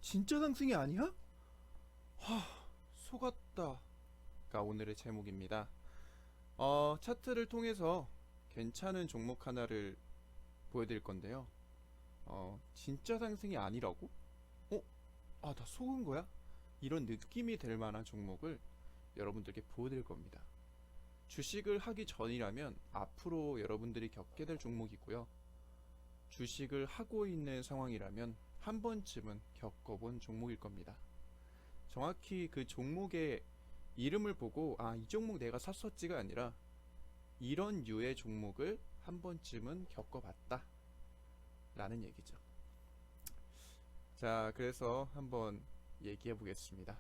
진짜 상승이 아니야? 하, 속았다. 가 오늘의 제목입니다. 차트를 통해서 괜찮은 종목 하나를 보여드릴 건데요. 진짜 상승이 아니라고? 어? 나 속은 거야? 이런 느낌이 될 만한 종목을 여러분들께 보여드릴 겁니다. 주식을 하기 전이라면 앞으로 여러분들이 겪게 될 종목이고요. 주식을 하고 있는 상황이라면 한 번쯤은 겪어본 종목일 겁니다. 정확히 그 종목의 이름을 보고 이 종목 내가 샀었지가 아니라 이런 류의 종목을 한 번쯤은 겪어봤다 라는 얘기죠. 자, 그래서 한번 얘기해 보겠습니다.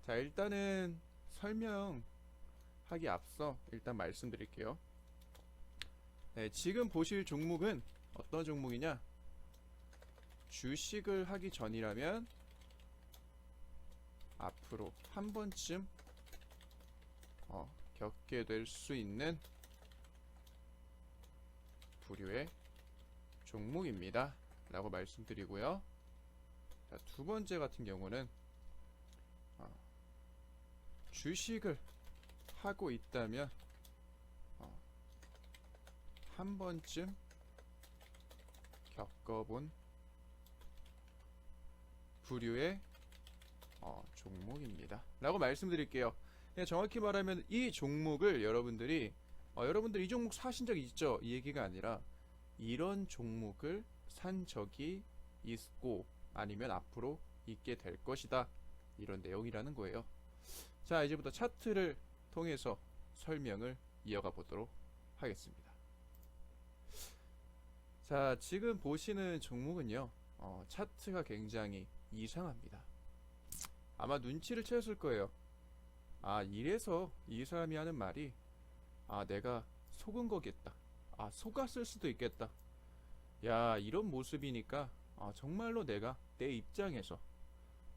자, 일단은 설명하기 앞서 일단 말씀드릴게요. 네, 지금 보실 종목은 어떤 종목이냐? 주식을 하기 전이라면 앞으로 한 번쯤 겪게 될 수 있는 부류의 종목입니다 라고 말씀드리고요. 자, 두 번째 같은 경우는 주식을 하고 있다면 한 번쯤 겪어본 부류의 종목입니다 라고 말씀드릴게요. 그냥 정확히 말하면 이 종목을 여러분들이 여러분들 이 종목 사신 적 있죠? 이 얘기가 아니라 이런 종목을 산 적이 있고 아니면 앞으로 있게 될 것이다, 이런 내용이라는 거예요. 자, 이제부터 차트를 통해서 설명을 이어가 보도록 하겠습니다. 자, 지금 보시는 종목은요, 차트가 굉장히 이상합니다. 아마 눈치를 채셨을 거예요. 이래서 이 사람이 하는 말이 내가 속은 거겠다, 속았을 수도 있겠다, 야, 이런 모습이니까 정말로 내가 내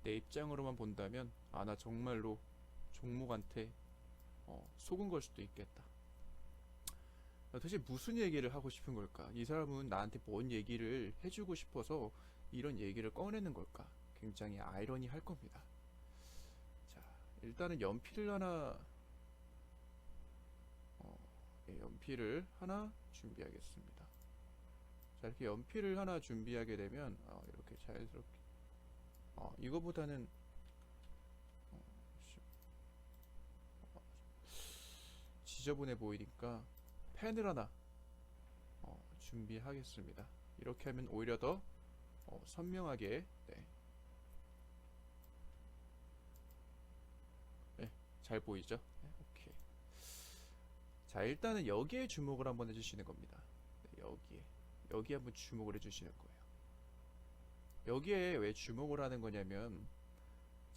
입장으로만 본다면 나 정말로 종목한테 속은 걸 수도 있겠다. 도대체 무슨 얘기를 하고 싶은 걸까? 이 사람은 나한테 뭔 얘기를 해주고 싶어서 이런 얘기를 꺼내는 걸까? 굉장히 아이러니할 겁니다. 자, 일단은 연필을 하나 연필을 하나 준비하겠습니다. 자, 이렇게 연필을 하나 준비하게 되면 이렇게 자연스럽게 이거보다는 지저분해 보이니까 펜을 하나 준비하겠습니다. 이렇게 하면 오히려 더 선명하게 잘 보이죠? 네, 오케이. 자, 일단은 여기에 주목을 한번 해주시는 겁니다. 네, 여기에 한번 주목을 해주시는 거예요. 여기에 왜 주목을 하는 거냐면,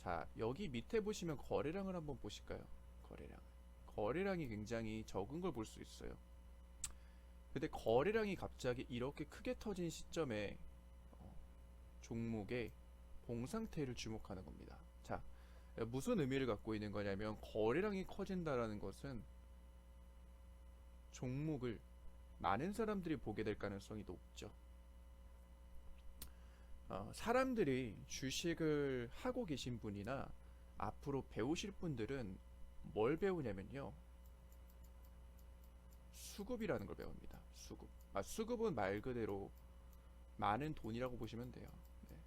자, 여기 밑에 보시면 거래량을 한번 보실까요? 거래량이 굉장히 적은 걸 볼 수 있어요. 근데 거래량이 갑자기 이렇게 크게 터진 시점에 종목의 봉상태를 주목하는 겁니다. 자, 무슨 의미를 갖고 있는 거냐면, 거래량이 커진다라는 것은 종목을 많은 사람들이 보게 될 가능성이 높죠. 사람들이 주식을 하고 계신 분이나 앞으로 배우실 분들은 뭘 배우냐면요, 수급이라는 걸 배웁니다. 수급은 말 그대로 많은 돈이라고 보시면 돼요. 네.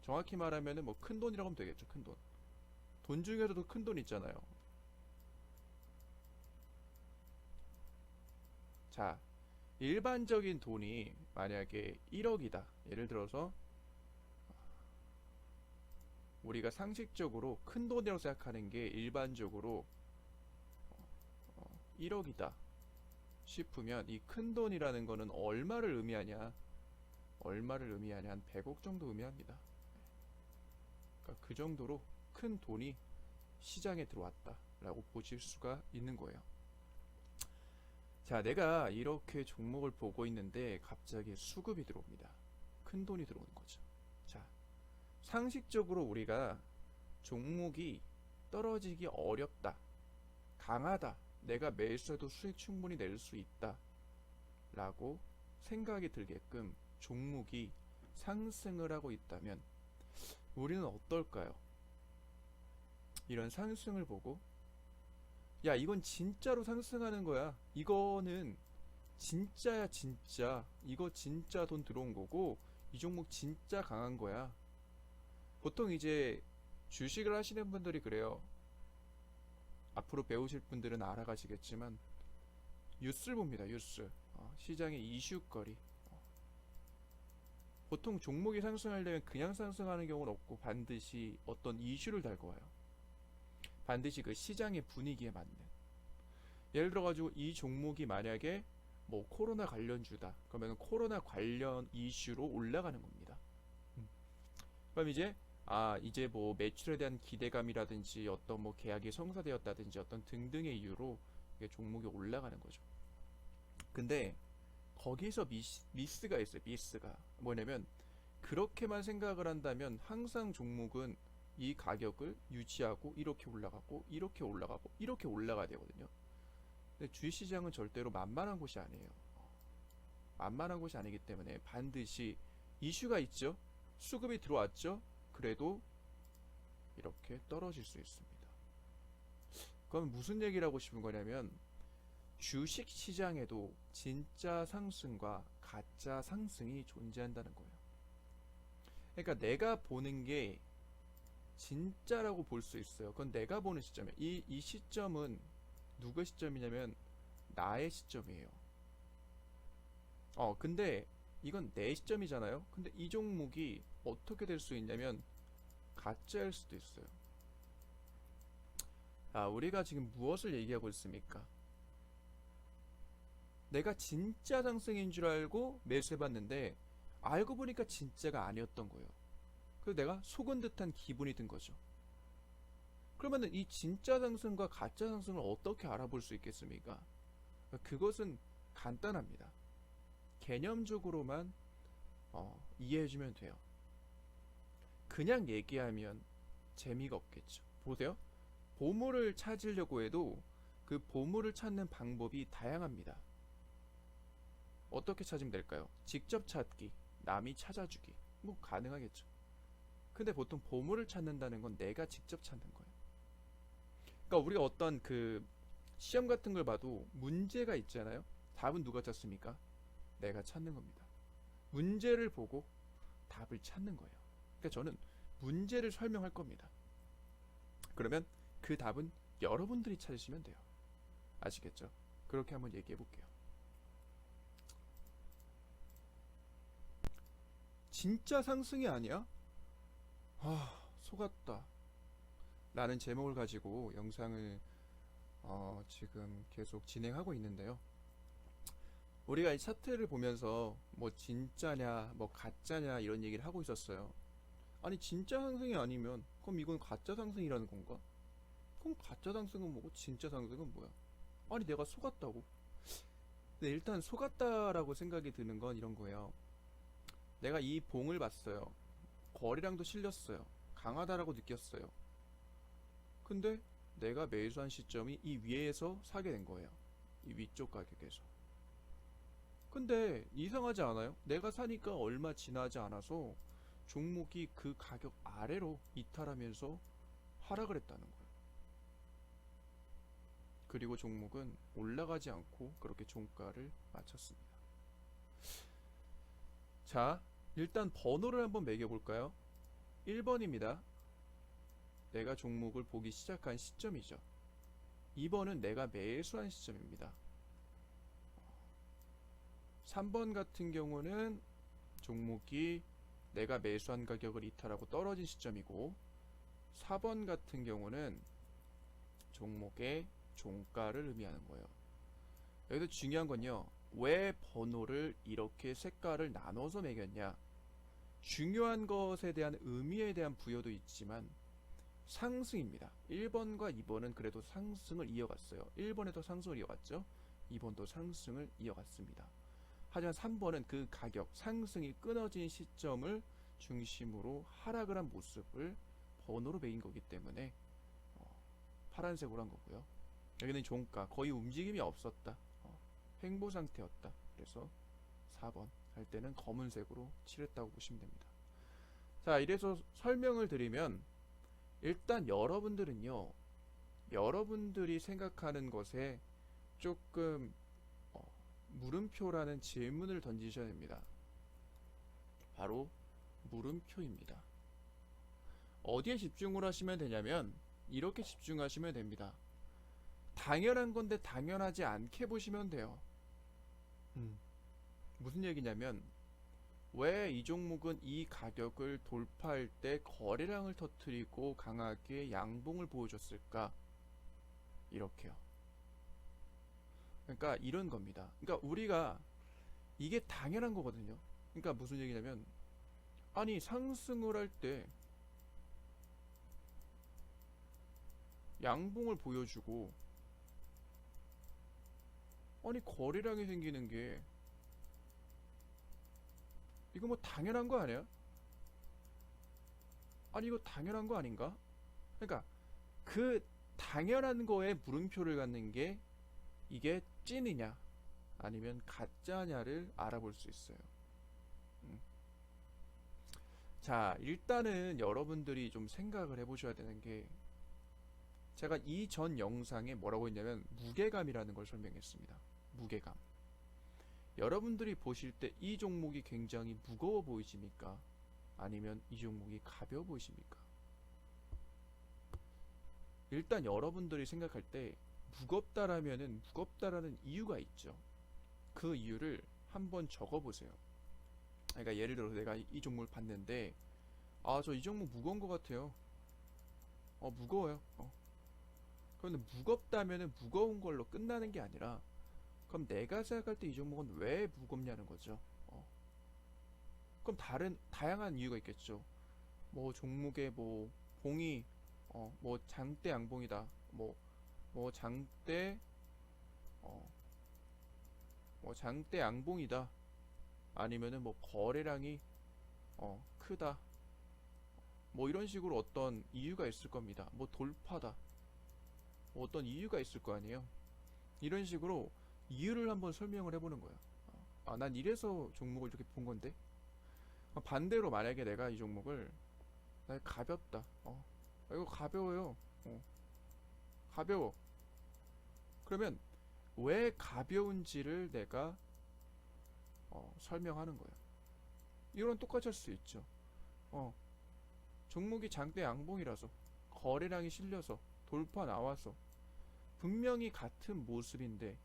정확히 말하면은 뭐 큰 돈이라고 하면 되겠죠. 큰 돈. 돈 중에서도 큰 돈 있잖아요. 자, 일반적인 돈이 만약에 1억이다. 예를 들어서 우리가 상식적으로 큰 돈이라고 생각하는 게 일반적으로 1억이다 싶으면, 이 큰 돈이라는 거는 얼마를 의미하냐? 한 100억 정도 의미합니다. 그러니까 그 정도로 큰 돈이 시장에 들어왔다라고 보실 수가 있는 거예요. 자, 내가 이렇게 종목을 보고 있는데 갑자기 수급이 들어옵니다. 큰 돈이 들어오는 거죠. 자, 상식적으로 우리가 종목이 떨어지기 어렵다, 강하다, 내가 매수해도 수익 충분히 낼 수 있다 라고 생각이 들게끔 종목이 상승을 하고 있다면 우리는 어떨까요? 이런 상승을 보고 야, 이건 진짜로 상승하는 거야. 이거는 진짜야, 진짜. 이거 진짜 돈 들어온 거고 이 종목 진짜 강한 거야. 보통 이제 주식을 하시는 분들이 그래요. 앞으로 배우실 분들은 알아가시겠지만 뉴스를 봅니다. 뉴스. 시장의 이슈거리. 보통 종목이 상승하려면 그냥 상승하는 경우는 없고 반드시 어떤 이슈를 달고 와요. 반드시 그 시장의 분위기에 맞는. 예를 들어 가지고 이 종목이 만약에 뭐 코로나 관련주다. 그러면 코로나 관련 이슈로 올라가는 겁니다. 그럼 이제 뭐 매출에 대한 기대감이라든지 어떤 뭐 계약이 성사되었다든지 어떤 등등의 이유로 이게 종목이 올라가는 거죠. 근데 거기서 미스가 있어요. 미스가 뭐냐면 그렇게만 생각을 한다면 항상 종목은 이 가격을 유지하고 이렇게 올라가고 이렇게 올라가고 이렇게 올라가야 되거든요. 근데 주식시장은 절대로 만만한 곳이 아니에요. 만만한 곳이 아니기 때문에 반드시 이슈가 있죠. 수급이 들어왔죠. 그래도 이렇게 떨어질 수 있습니다. 그럼 무슨 얘기를 하고 싶은 거냐면 주식시장에도 진짜 상승과 가짜 상승이 존재한다는 거예요. 그러니까 내가 보는 게 진짜라고 볼 수 있어요. 그건 내가 보는 시점이에요. 이 시점은 누구의 시점이냐면 나의 시점이에요. 근데 이건 내 시점이잖아요. 근데 이 종목이 어떻게 될 수 있냐면 가짜일 수도 있어요. 우리가 지금 무엇을 얘기하고 있습니까? 내가 진짜 상승인 줄 알고 매수해봤는데 알고 보니까 진짜가 아니었던 거예요. 그래서 내가 속은 듯한 기분이 든 거죠. 그러면은 이 진짜 상승과 가짜 상승을 어떻게 알아볼 수 있겠습니까? 그것은 간단합니다. 개념적으로만 이해해주면 돼요. 그냥 얘기하면 재미가 없겠죠. 보세요. 보물을 찾으려고 해도 그 보물을 찾는 방법이 다양합니다. 어떻게 찾으면 될까요? 직접 찾기, 남이 찾아주기, 뭐 가능하겠죠. 근데 보통 보물을 찾는다는 건 내가 직접 찾는 거예요. 그러니까 우리가 어떤 그 시험 같은 걸 봐도 문제가 있잖아요. 답은 누가 찾습니까? 내가 찾는 겁니다. 문제를 보고 답을 찾는 거예요. 그러니까 저는 문제를 설명할 겁니다. 그러면 그 답은 여러분들이 찾으시면 돼요. 아시겠죠? 그렇게 한번 얘기해 볼게요. 진짜 상승이 아니야? 속았다. 라는 제목을 가지고 영상을 지금 계속 진행하고 있는데요. 우리가 이 차트를 보면서 뭐 진짜냐, 뭐 가짜냐 이런 얘기를 하고 있었어요. 아니 진짜 상승이 아니면 그럼 이건 가짜 상승이라는 건가? 그럼 가짜 상승은 뭐고 진짜 상승은 뭐야? 아니 내가 속았다고? 근데 일단 속았다라고 생각이 드는 건 이런 거예요. 내가 이 봉을 봤어요. 거래량도 실렸어요. 강하다라고 느꼈어요. 근데 내가 매수한 시점이 이 위에서 사게 된 거예요. 이 위쪽 가격에서. 근데 이상하지 않아요? 내가 사니까 얼마 지나지 않아서 종목이 그 가격 아래로 이탈하면서 하락을 했다는 거예요. 그리고 종목은 올라가지 않고 그렇게 종가를 마쳤습니다. 자, 일단 번호를 한번 매겨볼까요? 1번입니다. 내가 종목을 보기 시작한 시점이죠. 2번은 내가 매수한 시점입니다. 3번 같은 경우는 종목이 내가 매수한 가격을 이탈하고 떨어진 시점이고 4번 같은 경우는 종목의 종가를 의미하는 거예요. 여기서 중요한 건요. 왜 번호를 이렇게 색깔을 나눠서 매겼냐? 중요한 것에 대한 의미에 대한 부여도 있지만 상승입니다. 1번과 2번은 그래도 상승을 이어갔어요. 1번에도 상승을 이어갔죠. 2번도 상승을 이어갔습니다. 하지만 3번은 그 가격, 상승이 끊어진 시점을 중심으로 하락을 한 모습을 번호로 매긴 거기 때문에 파란색으로 한 거고요. 여기는 종가, 거의 움직임이 없었다. 횡보 상태였다. 그래서 4번 할 때는 검은색으로 칠했다고 보시면 됩니다. 자, 자, 이래서 설명을 드리면 일단 여러분들은요, 여러분들이 생각하는 것에 조금 물음표라는 질문을 던지셔야 됩니다. 바로 물음표입니다. 어디에 집중을 하시면 되냐면 이렇게 집중하시면 됩니다. 당연한 건데 당연하지 않게 보시면 돼요. 무슨 얘기냐면 왜 이 종목은 이 가격을 돌파할 때 거래량을 터뜨리고 강하게 양봉을 보여줬을까? 이렇게요. 그러니까 이런 겁니다. 그러니까 우리가 이게 당연한 거거든요. 그러니까 무슨 얘기냐면 아니 상승을 할 때 양봉을 보여주고 아니 거래량이 생기는 게 이거 뭐 당연한 거 아니야? 아니 이거 당연한 거 아닌가? 그러니까 그 당연한 거에 물음표를 갖는 게 이게 찐이냐 아니면 가짜냐를 알아볼 수 있어요. 음. 자, 일단은 여러분들이 좀 생각을 해보셔야 되는 게 제가 이전 영상에 뭐라고 했냐면 무게감이라는 걸 설명했습니다. 무게감. 여러분들이 보실 때 이 종목이 굉장히 무거워 보이십니까? 아니면 이 종목이 가벼워 보이십니까? 일단 여러분들이 생각할 때 무겁다라면은 무겁다라는 이유가 있죠. 그 이유를 한번 적어보세요. 그러니까 예를 들어서 내가 이 종목을 봤는데 아, 저 이 종목 무거운 것 같아요. 무거워요. 그런데 무겁다면은 무거운 걸로 끝나는 게 아니라 그럼 내가 생각할 때 이 종목은 왜 무겁냐는 거죠. 그럼 다양한 이유가 있겠죠. 뭐 종목의 뭐 봉이 뭐 장대 양봉이다. 뭐 장대 뭐 장대 양봉이다. 아니면은 뭐 거래량이 크다. 뭐 이런 식으로 어떤 이유가 있을 겁니다. 뭐 돌파다. 뭐 어떤 이유가 있을 거 아니에요. 이런 식으로 이유를 한번 설명을 해보는 거예요. 난 이래서 종목을 이렇게 본 건데. 반대로 만약에 내가 이 종목을 나 가볍다. 이거 가벼워요. 가벼워. 그러면 왜 가벼운지를 내가 설명하는 거예요. 이거랑 똑같이 할 수 있죠. 종목이 장대 양봉이라서 거래량이 실려서 돌파 나와서 분명히 같은 모습인데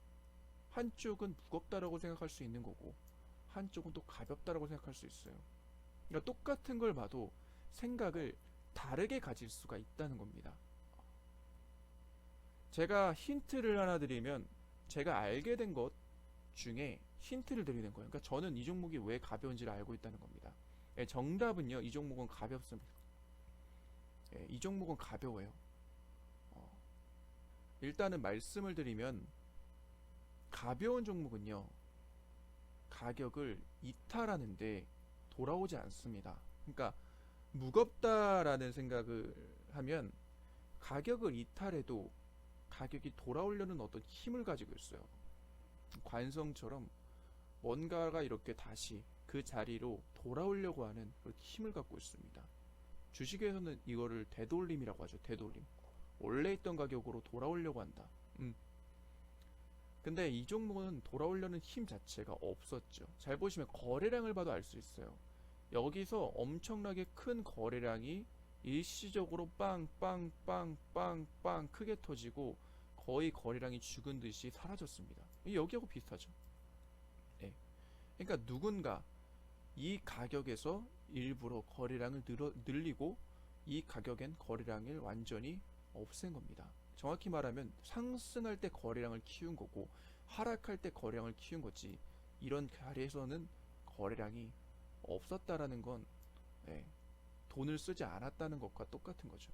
한쪽은 무겁다라고 생각할 수 있는 거고 한쪽은 또 가볍다라고 생각할 수 있어요. 그러니까 똑같은 걸 봐도 생각을 다르게 가질 수가 있다는 겁니다. 제가 힌트를 하나 드리면 제가 알게 된 것 중에 힌트를 드리는 거예요. 그러니까 저는 이 종목이 왜 가벼운지를 알고 있다는 겁니다. 정답은요, 이 종목은 가볍습니다. 이 종목은 가벼워요. 일단은 말씀을 드리면 가벼운 종목은요 가격을 이탈하는데 돌아오지 않습니다. 그러니까 무겁다라는 생각을 하면 가격을 이탈해도 가격이 돌아오려는 어떤 힘을 가지고 있어요. 관성처럼 뭔가가 이렇게 다시 그 자리로 돌아오려고 하는 그런 힘을 갖고 있습니다. 주식에서는 이거를 되돌림이라고 하죠. 되돌림. 원래 있던 가격으로 돌아오려고 한다. 근데 이 종목은 돌아오려는 힘 자체가 없었죠. 잘 보시면 거래량을 봐도 알 수 있어요. 여기서 엄청나게 큰 거래량이 일시적으로 빵빵빵빵빵 크게 터지고 거의 거래량이 죽은 듯이 사라졌습니다. 여기하고 비슷하죠. 네. 그러니까 누군가 이 가격에서 일부러 거래량을 늘리고 이 가격엔 거래량을 완전히 없앤 겁니다. 정확히 말하면 상승할 때 거래량을 키운 거고 하락할 때 거래량을 키운 거지 이런 자리에서는 거래량이 없었다라는 건 돈을 쓰지 않았다는 것과 똑같은 거죠.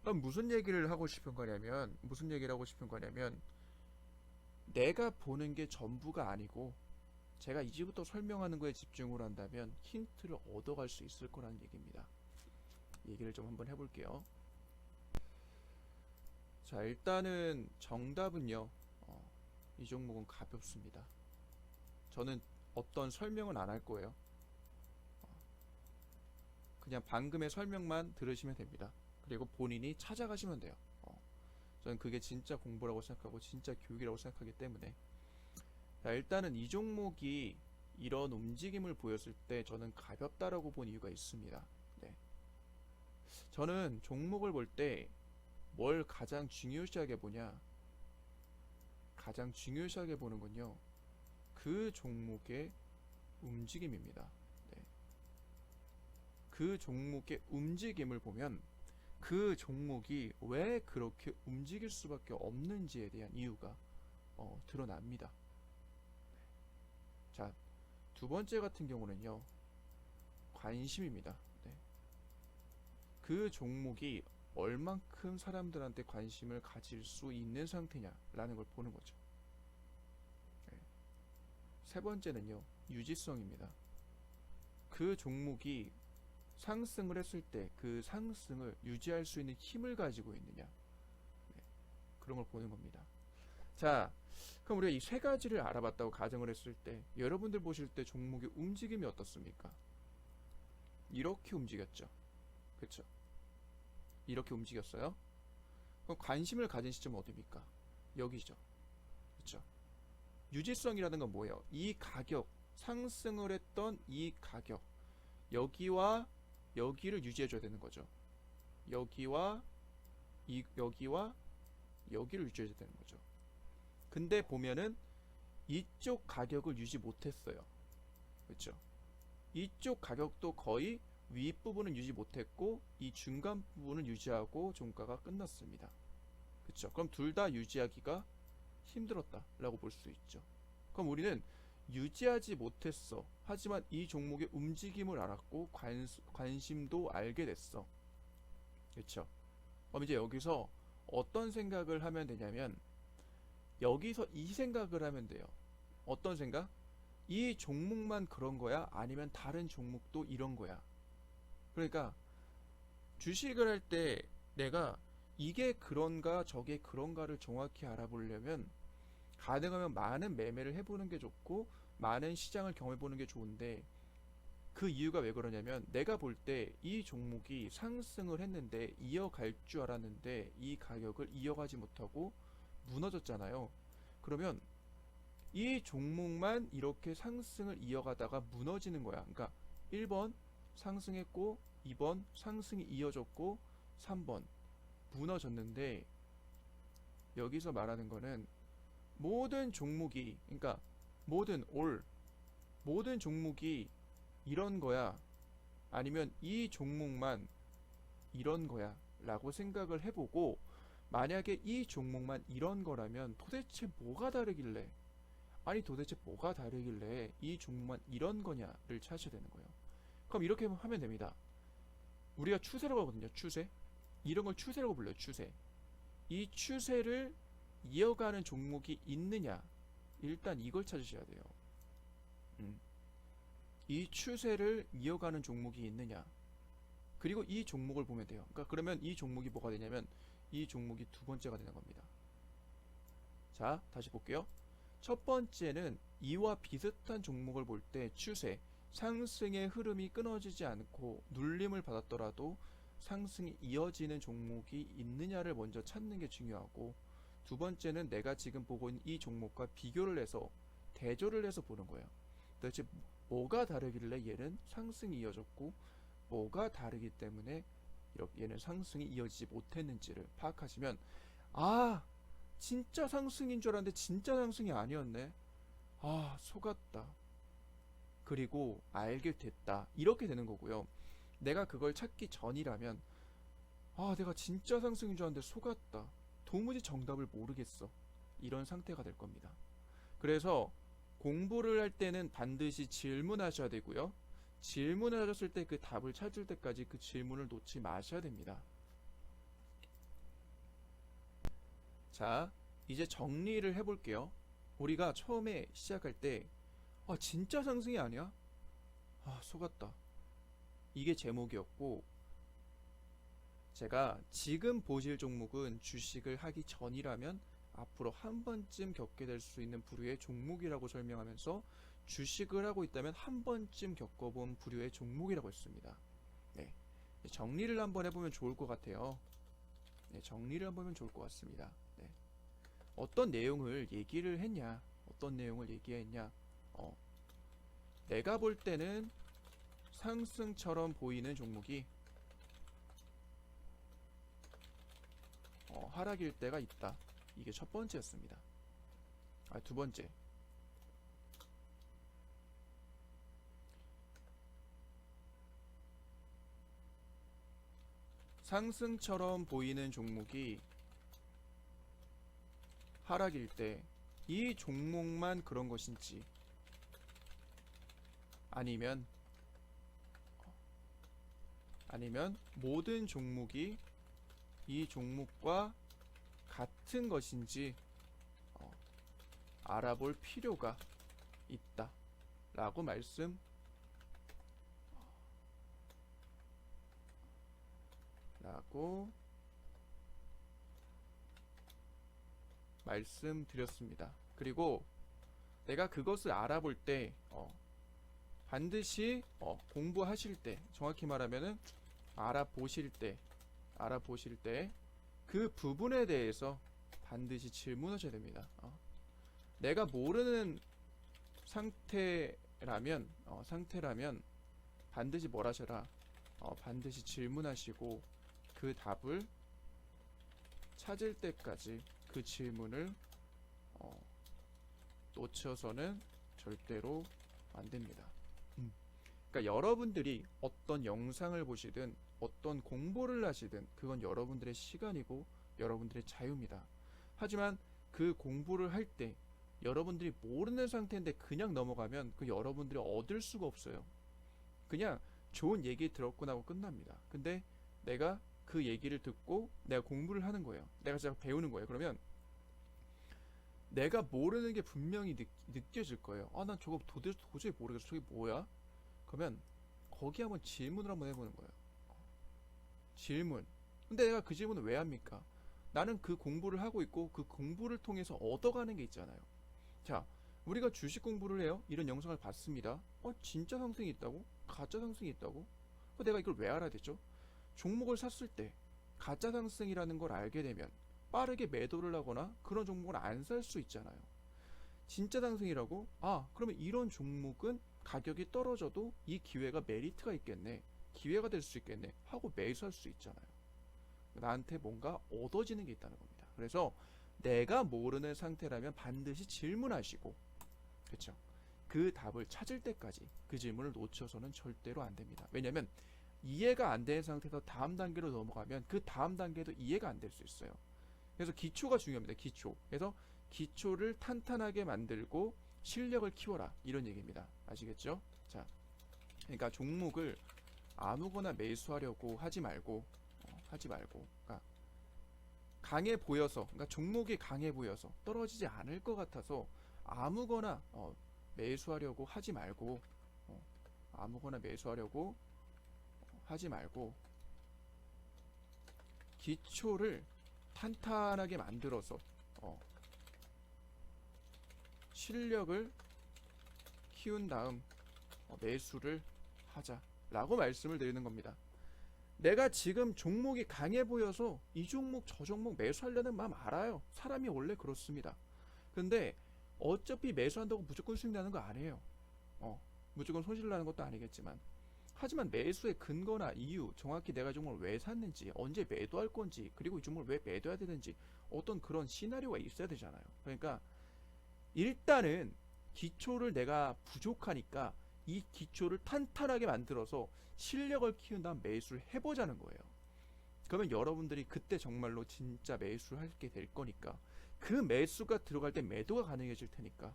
그럼 무슨 얘기를 하고 싶은 거냐면 내가 보는 게 전부가 아니고 제가 이제부터 설명하는 거에 집중을 한다면 힌트를 얻어갈 수 있을 거라는 얘기입니다. 얘기를 좀 한번 해볼게요. 자, 일단은 정답은요 이 종목은 가볍습니다. 저는 어떤 설명은 안 할 거예요. 그냥 방금의 설명만 들으시면 됩니다. 그리고 본인이 찾아가시면 돼요. 저는 그게 진짜 공부라고 생각하고 진짜 교육이라고 생각하기 때문에. 자, 일단은 이 종목이 이런 움직임을 보였을 때 저는 가볍다라고 본 이유가 있습니다. 네. 저는 종목을 볼 때 뭘 가장 중요시하게 보냐? 가장 중요시하게 보는 건요, 그 종목의 움직임입니다. 네. 그 종목의 움직임을 보면 그 종목이 왜 그렇게 움직일 수밖에 없는지에 대한 이유가 드러납니다. 자, 두 번째 같은 경우는요, 관심입니다. 네. 그 종목이 얼만큼 사람들한테 관심을 가질 수 있는 상태냐라는 걸 보는 거죠. 네. 세 번째는요, 유지성입니다. 그 종목이 상승을 했을 때 그 상승을 유지할 수 있는 힘을 가지고 있느냐, 네, 그런 걸 보는 겁니다. 자, 그럼 우리가 이 세 가지를 알아봤다고 가정을 했을 때 여러분들 보실 때 종목의 움직임이 어떻습니까? 이렇게 움직였죠. 그렇죠? 이렇게 움직였어요. 그럼 관심을 가진 시점은 어디입니까? 여기죠. 그렇죠? 유지성이라는 건 뭐예요? 이 가격, 상승을 했던 이 가격, 여기와 여기를 유지해줘야 되는 거죠. 여기와 여기와 여기를 유지해줘야 되는 거죠. 근데 보면은 이쪽 가격을 유지 못했어요. 그렇죠? 이쪽 가격도 거의 윗부분은 유지 못했고 이 중간 부분은 유지하고 종가가 끝났습니다. 그렇죠? 그럼 둘 다 유지하기가 힘들었다라고 볼 수 있죠. 그럼 우리는 유지하지 못했어. 하지만 이 종목의 움직임을 알았고 관심도 알게 됐어. 그렇죠? 그럼 이제 여기서 어떤 생각을 하면 되냐면 여기서 이 생각을 하면 돼요. 어떤 생각? 이 종목만 그런 거야? 아니면 다른 종목도 이런 거야? 그러니까 주식을 할 때 내가 이게 그런가 저게 그런가를 정확히 알아보려면 가능하면 많은 매매를 해보는 게 좋고 많은 시장을 경험해보는 게 좋은데, 그 이유가 왜 그러냐면 내가 볼 때 이 종목이 상승을 했는데 이어갈 줄 알았는데 이 가격을 이어가지 못하고 무너졌잖아요. 그러면 이 종목만 이렇게 상승을 이어가다가 무너지는 거야. 그러니까 1번 상승했고 2번 상승이 이어졌고 3번 무너졌는데, 여기서 말하는 거는 모든 종목이, 그러니까 모든 종목이 이런 거야, 아니면 이 종목만 이런 거야 라고 생각을 해보고, 만약에 이 종목만 이런 거라면 도대체 뭐가 다르길래, 도대체 뭐가 다르길래 이 종목만 이런 거냐를 찾으셔야 되는 거예요. 그럼 이렇게 하면 됩니다. 우리가 추세라고 하거든요. 추세. 이런 걸 추세라고 불러요. 추세. 이 추세를 이어가는 종목이 있느냐, 일단 이걸 찾으셔야 돼요. 이 추세를 이어가는 종목이 있느냐, 그리고 이 종목을 보면 돼요. 그러니까 그러면 이 종목이 뭐가 되냐면 이 종목이 두 번째가 되는 겁니다. 자, 다시 볼게요. 첫 번째는 이와 비슷한 종목을 볼 때 추세, 상승의 흐름이 끊어지지 않고 눌림을 받았더라도 상승이 이어지는 종목이 있느냐를 먼저 찾는 게 중요하고, 두 번째는 내가 지금 보고 있는 이 종목과 비교를 해서 대조를 해서 보는 거예요. 도대체 뭐가 다르길래 얘는 상승이 이어졌고 뭐가 다르기 때문에 이렇게 얘는 상승이 이어지지 못했는지를 파악하시면, 아, 진짜 상승인 줄 알았는데 진짜 상승이 아니었네. 아, 속았다. 그리고 알게 됐다. 이렇게 되는 거고요. 내가 그걸 찾기 전이라면, 아, 내가 진짜 상승인 줄 알았는데 속았다. 도무지 정답을 모르겠어. 이런 상태가 될 겁니다. 그래서 공부를 할 때는 반드시 질문하셔야 되고요. 질문을 하셨을 때 그 답을 찾을 때까지 그 질문을 놓지 마셔야 됩니다. 자, 이제 정리를 해볼게요. 우리가 처음에 시작할 때, 아, 진짜 상승이 아니야? 아, 속았다. 이게 제목이었고, 제가 지금 보실 종목은 주식을 하기 전이라면 앞으로 한 번쯤 겪게 될 수 있는 부류의 종목이라고 설명하면서, 주식을 하고 있다면 한 번쯤 겪어본 부류의 종목이라고 했습니다. 네. 정리를 한번 해보면 좋을 것 같아요. 네, 정리를 한번 하면 좋을 것 같습니다. 네. 어떤 내용을 얘기를 했냐, 어떤 내용을 얘기했냐. 내가 볼 때는 상승처럼 보이는 종목이 하락일 때가 있다. 이게 첫 번째였습니다. 두 번째. 상승처럼 보이는 종목이 하락일 때 이 종목만 그런 것인지, 아니면 모든 종목이 이 종목과 같은 것인지 알아볼 필요가 있다 라고 말씀드렸습니다. 그리고 내가 그것을 알아볼 때 반드시 공부하실 때, 정확히 말하면은 알아보실 때 그 부분에 대해서 반드시 질문하셔야 됩니다. 내가 모르는 상태라면 반드시 뭘 하셔라? 반드시 질문하시고 그 답을 찾을 때까지 그 질문을 놓쳐서는 절대로 안 됩니다. 그러니까 여러분들이 어떤 영상을 보시든 어떤 공부를 하시든 그건 여러분들의 시간이고 여러분들의 자유입니다. 하지만 그 공부를 할 때 여러분들이 모르는 상태인데 그냥 넘어가면 그 여러분들이 얻을 수가 없어요. 그냥 좋은 얘기 들었구나 하고 끝납니다. 근데 내가 그 얘기를 듣고 내가 공부를 하는 거예요. 내가 진짜 배우는 거예요. 그러면 내가 모르는 게 분명히 느껴질 거예요. 난 저거 도저히 모르겠어. 저게 뭐야? 그러면 거기 한번 질문을 한번 해보는 거예요. 질문. 근데 내가 그 질문을 왜 합니까? 나는 그 공부를 하고 있고 그 공부를 통해서 얻어가는 게 있잖아요. 자, 우리가 주식 공부를 해요. 이런 영상을 봤습니다. 진짜 상승이 있다고? 가짜 상승이 있다고? 내가 이걸 왜 알아야 되죠? 종목을 샀을 때 가짜 상승이라는 걸 알게 되면 빠르게 매도를 하거나 그런 종목을 안 살 수 있잖아요. 진짜 상승이라고? 그러면 이런 종목은 가격이 떨어져도 이 기회가 메리트가 있겠네, 기회가 될 수 있겠네 하고 매수할 수 있잖아요. 나한테 뭔가 얻어지는 게 있다는 겁니다. 그래서 내가 모르는 상태라면 반드시 질문하시고, 그렇죠? 그 답을 찾을 때까지 그 질문을 놓쳐서는 절대로 안 됩니다. 왜냐면 이해가 안 되는 상태에서 다음 단계로 넘어가면 그 다음 단계도 이해가 안 될 수 있어요. 그래서 기초가 중요합니다. 기초. 그래서 기초를 탄탄하게 만들고 실력을 키워라, 이런 얘기입니다. 아시겠죠? 자, 그러니까 종목을 아무거나 매수하려고 하지 말고 그러니까 강해 보여서, 그러니까 종목이 강해 보여서 떨어지지 않을 것 같아서 아무거나 매수하려고 하지 말고 기초를 탄탄하게 만들어서 실력을 키운 다음 매수를 하자라고 말씀을 드리는 겁니다. 내가 지금 종목이 강해 보여서 이 종목 저 종목 매수하려는 마음 알아요. 사람이 원래 그렇습니다. 근데 어차피 매수한다고 무조건 수익 나는 거 아니에요. 무조건 손실 나는 것도 아니겠지만, 하지만 매수의 근거나 이유, 정확히 내가 이 종목을 왜 샀는지, 언제 매도할 건지, 그리고 이 종목을 왜 매도해야 되는지 어떤 그런 시나리오가 있어야 되잖아요. 그러니까 일단은 기초를 내가 부족하니까 이 기초를 탄탄하게 만들어서 실력을 키운 다음 매수를 해보자는 거예요. 그러면 여러분들이 그때 정말로 진짜 매수를 하게 될 거니까, 그 매수가 들어갈 때 매도가 가능해질 테니까.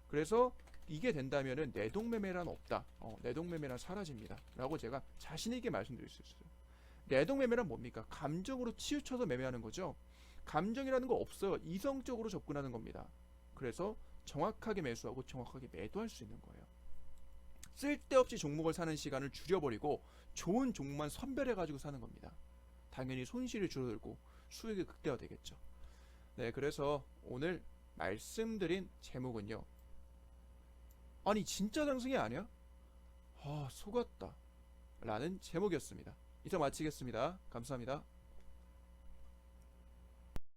그래서 이게 된다면은 내동매매란 없다. 내동매매란 사라집니다. 라고 제가 자신있게 말씀드릴 수 있어요. 내동매매란 뭡니까? 감정으로 치우쳐서 매매하는 거죠. 감정이라는 거 없어요. 이성적으로 접근하는 겁니다. 그래서 정확하게 매수하고 정확하게 매도할 수 있는 거예요. 쓸데없이 종목을 사는 시간을 줄여버리고 좋은 종목만 선별해가지고 사는 겁니다. 당연히 손실이 줄어들고 수익이 극대화되겠죠. 네, 그래서 오늘 말씀드린 제목은요, 아니 진짜 상승이 아니야? 속았다 라는 제목이었습니다. 이상 마치겠습니다. 감사합니다.